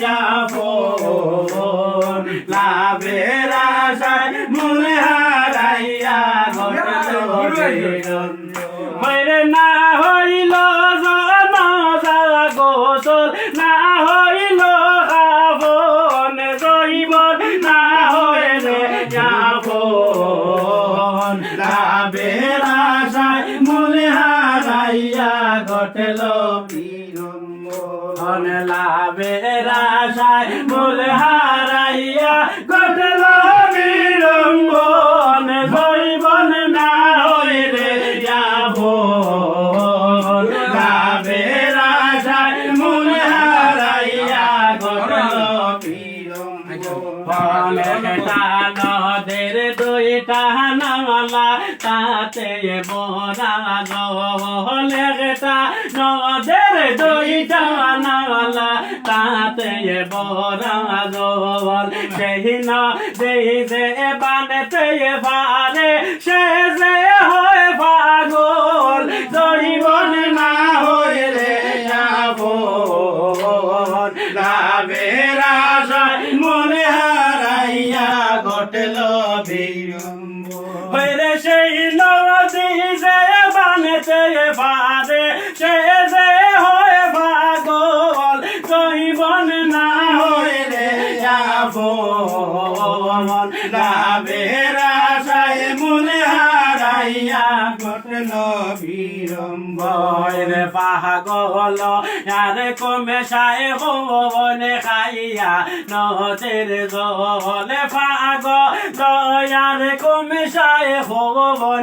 যাপন লাভের আশায় মনে হারাইয়া ঘটল বিরঞ্জন হইরে না হইল জানাজা গোসল না হইল আপন জৈবন না হইলে যাপন লাভের আশায় মনে হারাইয়া ঘটল বিরঞ্জন লাভের আশায় মনে হারাইয়া ঘটল বিরঞ্জন জৈবন না হইলে যাপন লাভের আশায় মনে হারাইয়া ঘটল বিরঞ্জন নদের দুইটা নালা তাতে বরা গলেটা নদের দুইটা নালা তাতে বরা গল সেই নদীতে বানেতে পারে সে যে হয় পাগল জৈবন না হইলে যাপন লাভের আশায় মনে হারাইয়া ঘটল বিরঞ্জন হইরে সেই নদী যে বানেতে পারে সে যে হয় পাগল জৈবন না হইলে যাপন লাভের আশায় মনে হারাইয়া ঘটল বিরঞ্জন পাগল আর কমে সায় ভবনে খাইয়া নদের জলে পাগল আর কমে সায় ভবন